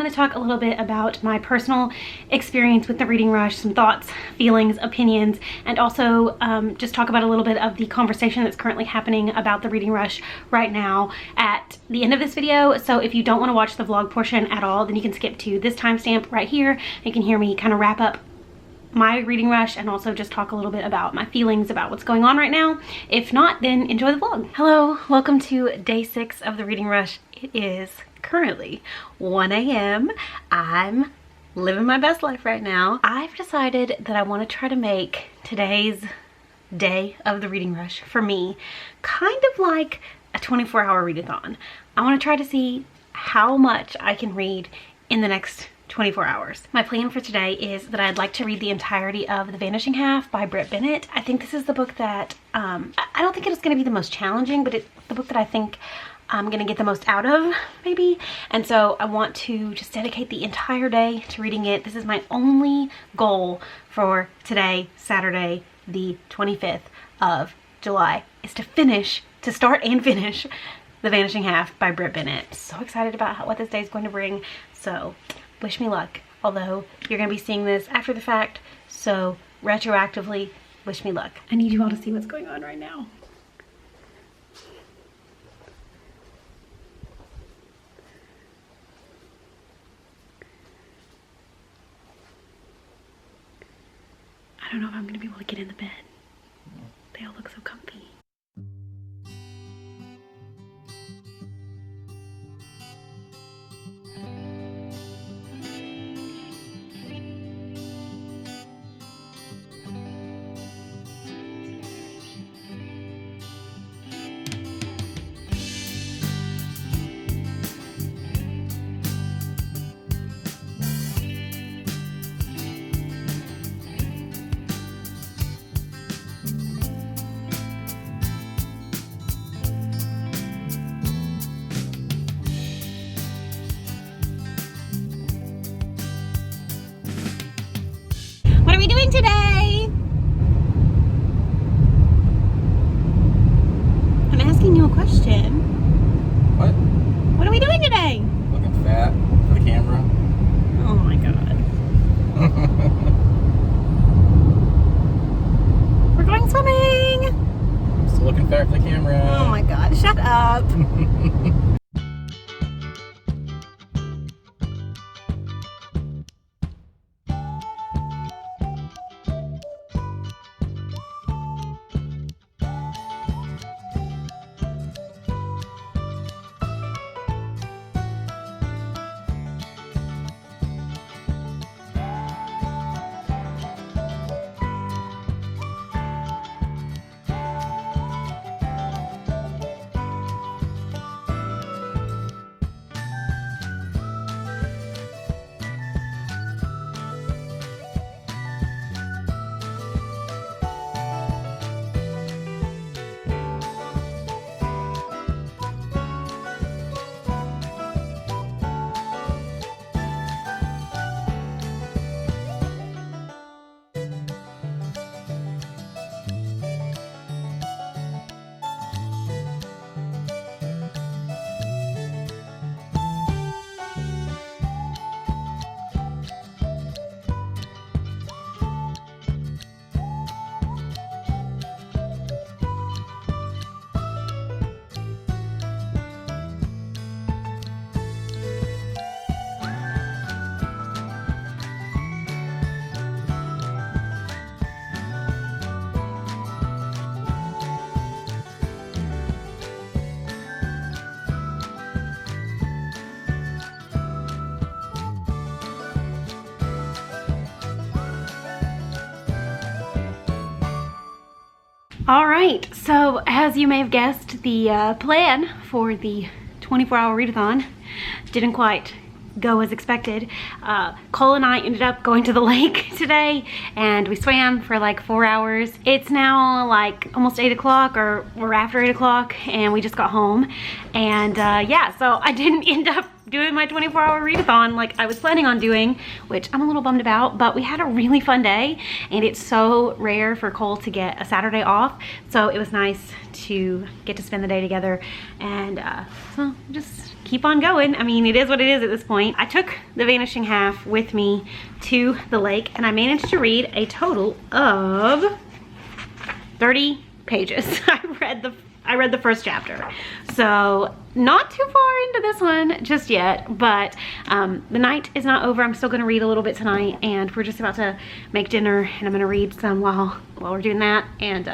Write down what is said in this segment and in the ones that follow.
going to talk a little bit about my personal experience with the reading rush, some thoughts, feelings, opinions, and also just talk about a little bit of the conversation that's currently happening about the reading rush right now at the end of this video. So if you don't want to watch the vlog portion at all, then you can skip to this timestamp right here. You can hear me kind of wrap up my reading rush and also just talk a little bit about my feelings about what's going on right now. If not, then enjoy the vlog. Hello, welcome to day 6 of the reading rush. It is currently 1 a.m. I'm living my best life right now. I've decided that I want to try to make today's day of the reading rush for me kind of like a 24-hour readathon. I want to try to see how much I can read in the next 24 hours. My plan for today is that I'd like to read the entirety of The Vanishing Half by Britt Bennett. I think this is the book that, I don't think it's going to be the most challenging, but it's the book that I think I'm going to get the most out of, maybe. And so I want to just dedicate the entire day to reading it. This is my only goal for today, Saturday, the 25th of July, is to start and finish The Vanishing Half by Britt Bennett. So excited about what this day is going to bring. So wish me luck, although you're gonna be seeing this after the fact, so retroactively, wish me luck. I need you all to see what's going on right now. I don't know if I'm gonna be able to get in the bed. They all look so comfy. What are we doing today? I'm asking you a question. What? What are we doing today? Looking fat for the camera. Oh my god. We're going swimming! Still looking fat for the camera. Oh my god, shut up. All right, so as you may have guessed, the plan for the 24-hour readathon didn't quite go as expected. Cole and I ended up going to the lake today and we swam for like 4 hours. It's now like almost 8 o'clock or we're after 8 o'clock and we just got home. And yeah, so I didn't end up doing my 24-hour readathon like I was planning on doing, which I'm a little bummed about, but we had a really fun day, and it's so rare for Cole to get a Saturday off, so it was nice to get to spend the day together, and so just keep on going. I mean, it is what it is at this point. I took The Vanishing Half with me to the lake, and I managed to read a total of 30 pages. I read the first chapter, so not too far into this one just yet, but the night is not over. I'm still gonna read a little bit tonight, and we're just about to make dinner, and I'm gonna read some while we're doing that, and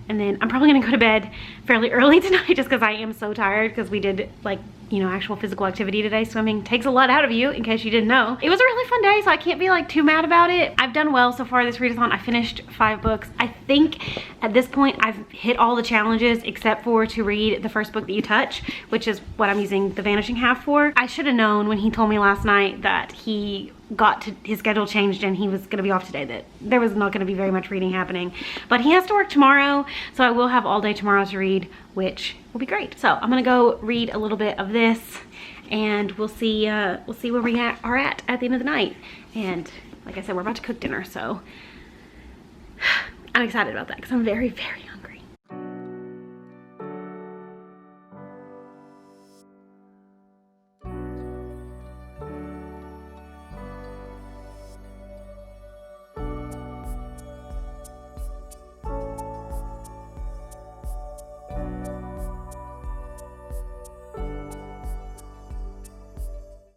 then I'm probably gonna go to bed fairly early tonight just because I am so tired, because we did, like, you know, actual physical activity today. Swimming takes a lot out of you, in case you didn't know. It was a really fun day, so I can't be like too mad about it. I've done well so far this readathon. I finished 5 books. I think at this point I've hit all the challenges except for to read the first book that you touch, which is what I'm using The Vanishing Half for. I should have known when he told me last night that he got to his schedule changed and he was gonna be off today, that there was not gonna be very much reading happening, but he has to work tomorrow, so I will have all day tomorrow to read, which will be great. So I'm gonna go read a little bit of this, and we'll see where we are at the end of the night. And like I said, we're about to cook dinner, so I'm excited about that because I'm very, very hungry.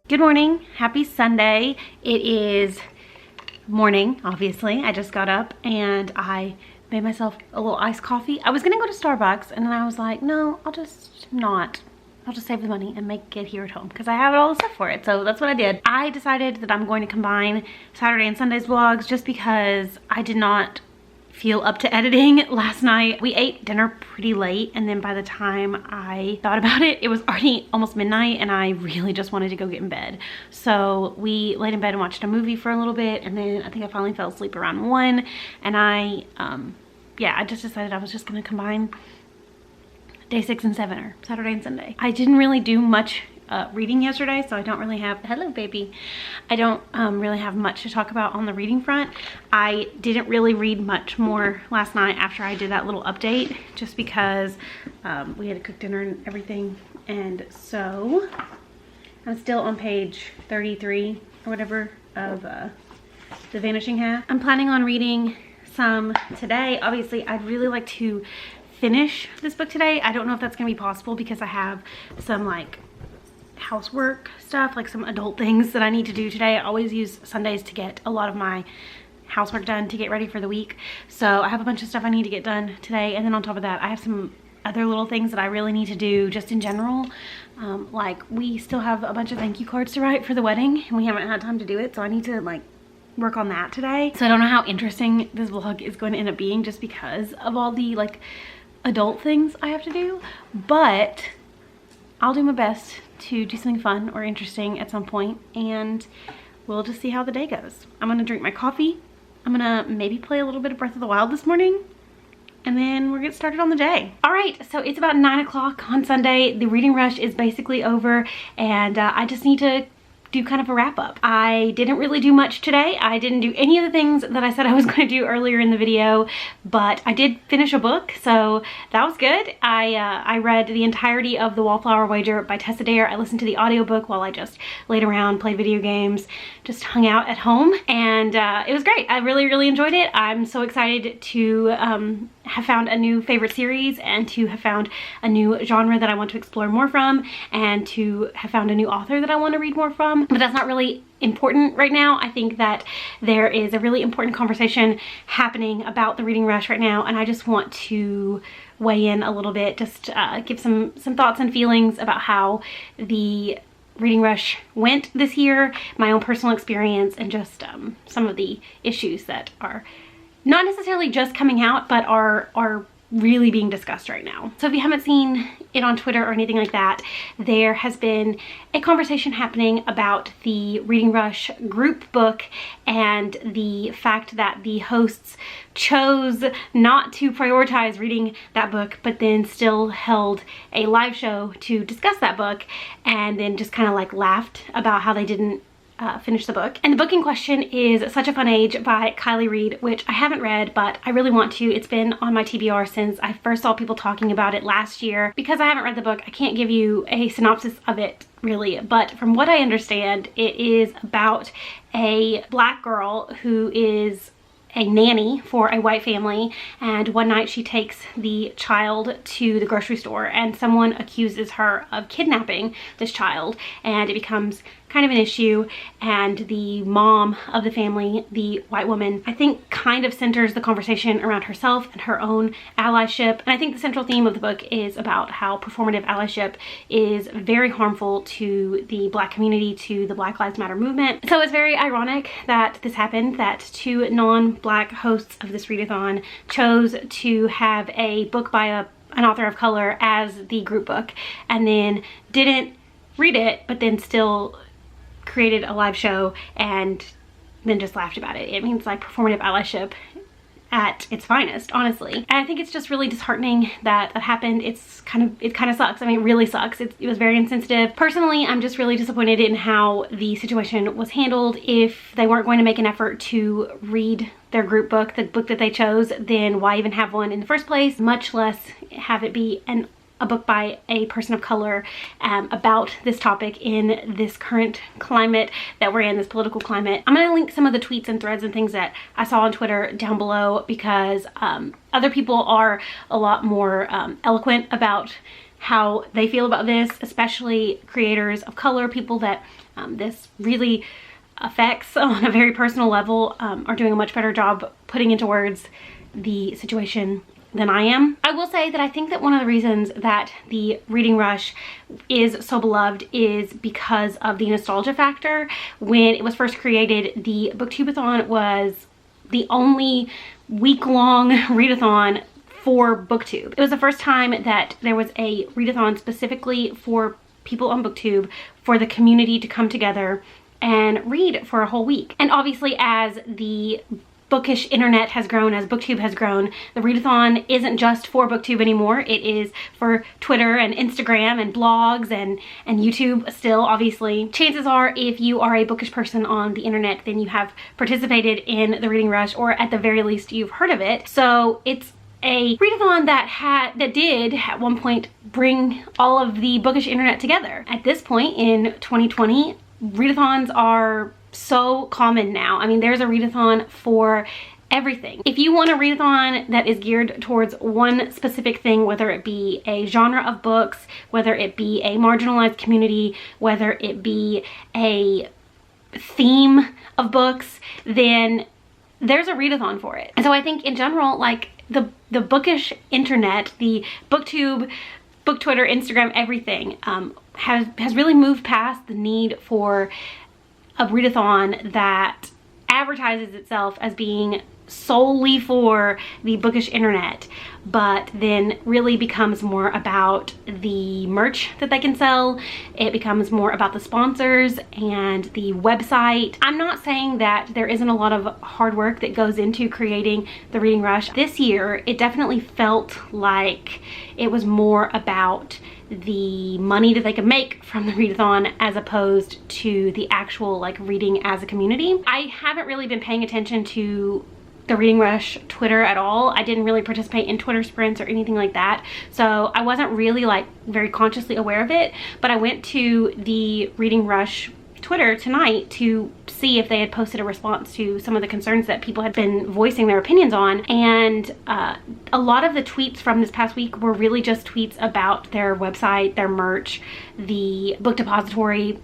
Good morning, happy Sunday. It is morning, obviously. I just got up and I made myself a little iced coffee. I was gonna go to Starbucks, and then I was like, no, I'll just save the money and make it here at home because I have all the stuff for it. So that's what I did. I decided that I'm going to combine Saturday and Sunday's vlogs just because I did not feel up to editing last night. We ate dinner pretty late, and then by the time I thought about it, it was already almost midnight, and I really just wanted to go get in bed. So we laid in bed and watched a movie for a little bit, and then I think I finally fell asleep around 1, and I just decided I was just gonna combine day 6 and 7, or Saturday and Sunday. I didn't really do much reading yesterday, so I don't really have, hello baby, I don't really have much to talk about on the reading front. I didn't really read much more last night after I did that little update, just because we had to cook dinner and everything, and so I'm still on page 33 or whatever of The Vanishing Half. I'm planning on reading some today. Obviously I'd really like to finish this book today. I don't know if that's gonna be possible because I have some like housework stuff, like some adult things that I need to do today. I always use Sundays to get a lot of my housework done to get ready for the week, so I have a bunch of stuff I need to get done today, and then on top of that I have some other little things that I really need to do just in general. Like we still have a bunch of thank you cards to write for the wedding, and we haven't had time to do it, so I need to like work on that today. So I don't know how interesting this vlog is going to end up being just because of all the like adult things I have to do, but I'll do my best to do something fun or interesting at some point, and we'll just see how the day goes. I'm gonna drink my coffee. I'm gonna maybe play a little bit of Breath of the Wild this morning, and then we'll get started on the day. All right, so it's about 9 o'clock on Sunday. The reading rush is basically over, and I just need to do kind of a wrap up. I didn't really do much today. I didn't do any of the things that I said I was going to do earlier in the video, but I did finish a book, so that was good. I read the entirety of The Wallflower Wager by Tessa Dare. I listened to the audiobook while I just laid around, played video games, just hung out at home, and it was great. I really, really enjoyed it. I'm so excited to have found a new favorite series, and to have found a new genre that I want to explore more from, and to have found a new author that I want to read more from. But that's not really important right now. I think that there is a really important conversation happening about the reading rush right now, and I just want to weigh in a little bit, just give some thoughts and feelings about how the reading rush went this year, my own personal experience, and just some of the issues that are not necessarily just coming out, but are really being discussed right now. So if you haven't seen it on Twitter or anything like that, there has been a conversation happening about the Reading Rush group book and the fact that the hosts chose not to prioritize reading that book, but then still held a live show to discuss that book, and then just kind of like laughed about how they didn't finish the book. And the book in question is Such a Fun Age by Kylie Reed, which I haven't read, but I really want to. It's been on my TBR since I first saw people talking about it last year. Because I haven't read the book, I can't give you a synopsis of it really, but from what I understand, it is about a black girl who is a nanny for a white family, and one night she takes the child to the grocery store and someone accuses her of kidnapping this child, and it becomes kind of an issue, and the mom of the family, the white woman, I think kind of centers the conversation around herself and her own allyship. And I think the central theme of the book is about how performative allyship is very harmful to the black community, to the Black Lives Matter movement. So it's very ironic that this happened, that two non-black hosts of this readathon chose to have a book by an author of color as the group book, and then didn't read it, but then still created a live show and then just laughed about it. It means like performative allyship at its finest, honestly. And I think it's just really disheartening that that happened. It kind of sucks. I mean, it really sucks. It was very insensitive. Personally, I'm just really disappointed in how the situation was handled. If they weren't going to make an effort to read their group book, the book that they chose, then why even have one in the first place? Much less have it be a book by a person of color about this topic in this current climate that we're in, this political climate. I'm gonna link some of the tweets and threads and things that I saw on Twitter down below, because other people are a lot more eloquent about how they feel about this, especially creators of color, people that this really affects on a very personal level, are doing a much better job putting into words the situation than I am. I will say that I think that one of the reasons that the Reading Rush is so beloved is because of the nostalgia factor. When it was first created, the Booktubeathon was the only week-long readathon for Booktube. It was the first time that there was a readathon specifically for people on Booktube, for the community to come together and read for a whole week. And obviously, as the bookish internet has grown, as Booktube has grown, the readathon isn't just for Booktube anymore. It is for Twitter and Instagram and blogs and YouTube still, obviously. Chances are, if you are a bookish person on the internet, then you have participated in the Reading Rush, or at the very least you've heard of it. So it's a readathon that did at one point bring all of the bookish internet together. At this point in 2020, readathons are so common now. I mean, there's a readathon for everything. If you want a readathon that is geared towards one specific thing, whether it be a genre of books, whether it be a marginalized community, whether it be a theme of books, then there's a readathon for it. And so I think in general, like the bookish internet, the Booktube, Book Twitter, Instagram, everything has really moved past the need for a readathon that advertises itself as being solely for the bookish internet, but then really becomes more about the merch that they can sell. It becomes more about the sponsors and the website. I'm not saying that there isn't a lot of hard work that goes into creating the Reading Rush. This year, it definitely felt like it was more about the money that they could make from the readathon as opposed to the actual like reading as a community. I haven't really been paying attention to the Reading Rush Twitter at all. I didn't really participate in Twitter sprints or anything like that, so I wasn't really like very consciously aware of it. But I went to the Reading Rush Twitter tonight to see if they had posted a response to some of the concerns that people had been voicing their opinions on, and a lot of the tweets from this past week were really just tweets about their website, their merch, the book depository,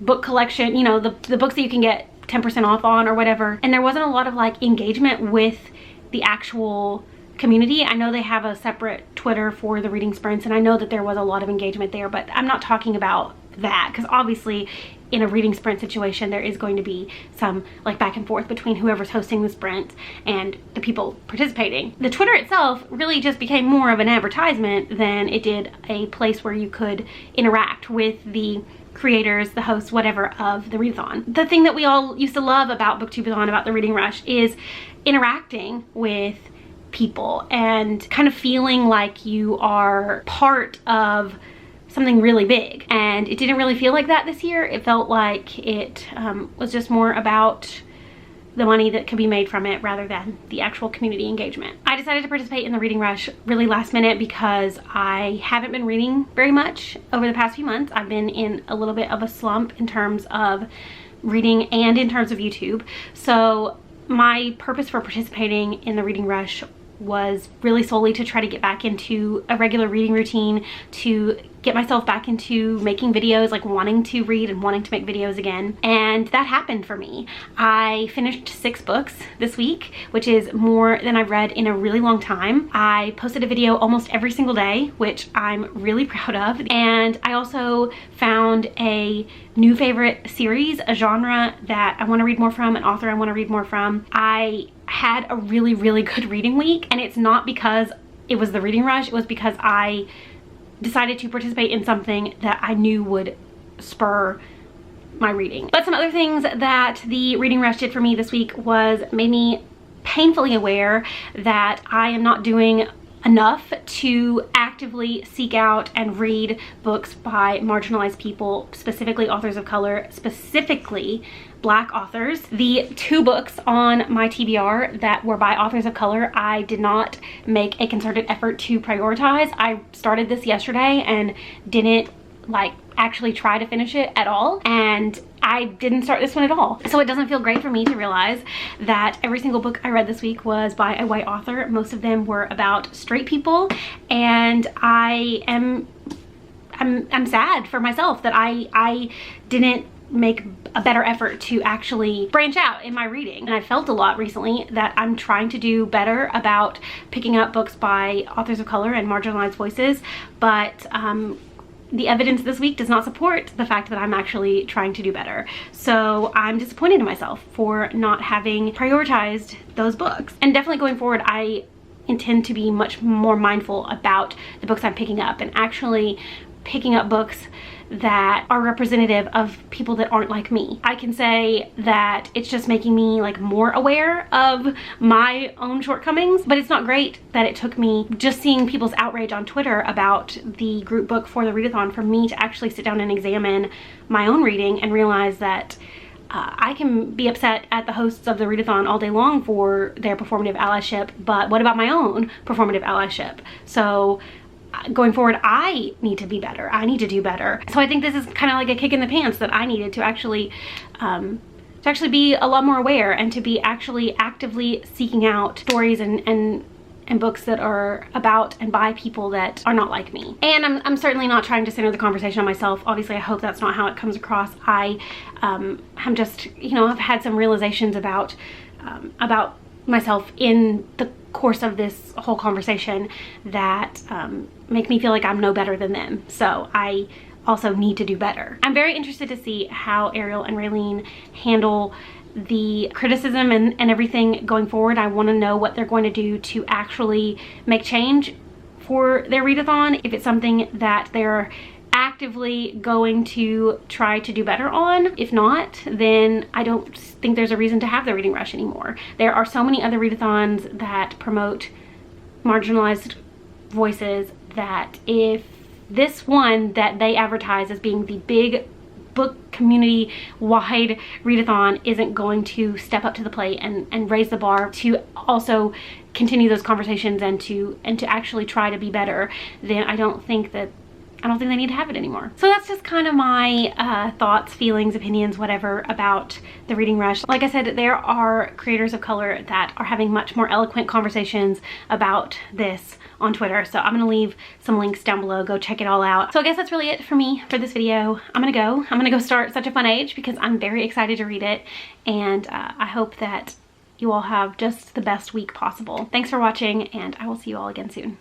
book collection, you know, the books that you can get 10% off on or whatever. And there wasn't a lot of like engagement with the actual community. I know they have a separate Twitter for the reading sprints, and I know that there was a lot of engagement there, but I'm not talking about that, because obviously in a reading sprint situation, there is going to be some like back and forth between whoever's hosting the sprint and the people participating. The Twitter itself really just became more of an advertisement than it did a place where you could interact with the creators, the hosts, whatever, of the readathon. The thing that we all used to love about Booktubeathon, about the Reading Rush, is interacting with people and kind of feeling like you are part of something really big. And it didn't really feel like that this year. It felt like it was just more about the money that could be made from it rather than the actual community engagement. I decided to participate in the Reading Rush really last minute because I haven't been reading very much over the past few months. I've been in a little bit of a slump in terms of reading and in terms of YouTube. So my purpose for participating in the Reading Rush was really solely to try to get back into a regular reading routine, to get myself back into making videos, like wanting to read and wanting to make videos again. And that happened for me. I finished 6 books this week, which is more than I've read in a really long time. I posted a video almost every single day, which I'm really proud of. And I also found a new favorite series, a genre that I want to read more from, an author I want to read more from. I had a really, really good reading week, and it's not because it was the Reading Rush, it was because I decided to participate in something that I knew would spur my reading. But some other things that the Reading Rush did for me this week was made me painfully aware that I am not doing enough to actively seek out and read books by marginalized people, specifically authors of color, specifically Black authors. The 2 books on my TBR that were by authors of color, I did not make a concerted effort to prioritize. I started this yesterday and didn't like actually try to finish it at all, and I didn't start this one at all. So it doesn't feel great for me to realize that every single book I read this week was by a white author. Most of them were about straight people, and I'm sad for myself that I didn't make a better effort to actually branch out in my reading. And I felt a lot recently that I'm trying to do better about picking up books by authors of color and marginalized voices, but the evidence this week does not support the fact that I'm actually trying to do better. So I'm disappointed in myself for not having prioritized those books. And definitely going forward, I intend to be much more mindful about the books I'm picking up and actually picking up books that are representative of people that aren't like me. I can say that it's just making me like more aware of my own shortcomings, but it's not great that it took me just seeing people's outrage on Twitter about the group book for the readathon for me to actually sit down and examine my own reading and realize that I can be upset at the hosts of the readathon all day long for their performative allyship, but what about my own performative allyship? So going forward, I need to be better. I need to do better. So I think this is kind of like a kick in the pants that I needed to actually be a lot more aware and to be actually actively seeking out stories and books that are about and by people that are not like me. And I'm certainly not trying to center the conversation on myself. Obviously, I hope that's not how it comes across. I'm just, you know, I've had some realizations about myself in the course of this whole conversation that make me feel like I'm no better than them. So I also need to do better. I'm very interested to see how Ariel and Raylene handle the criticism and everything going forward. I want to know what they're going to do to actually make change for their readathon. If it's something that they're actively going to try to do better on. If not, then I don't think there's a reason to have the Reading Rush anymore. There are so many other readathons that promote marginalized voices that if this one that they advertise as being the big book community wide readathon isn't going to step up to the plate and raise the bar to also continue those conversations and to actually try to be better, then I don't think they need to have it anymore. So that's just kind of my thoughts, feelings, opinions, whatever about the Reading Rush. Like I said, there are creators of color that are having much more eloquent conversations about this on Twitter. So I'm gonna leave some links down below. Go check it all out. So I guess that's really it for me for this video. I'm gonna go start Such a Fun Age because I'm very excited to read it. And I hope that you all have just the best week possible. Thanks for watching, and I will see you all again soon.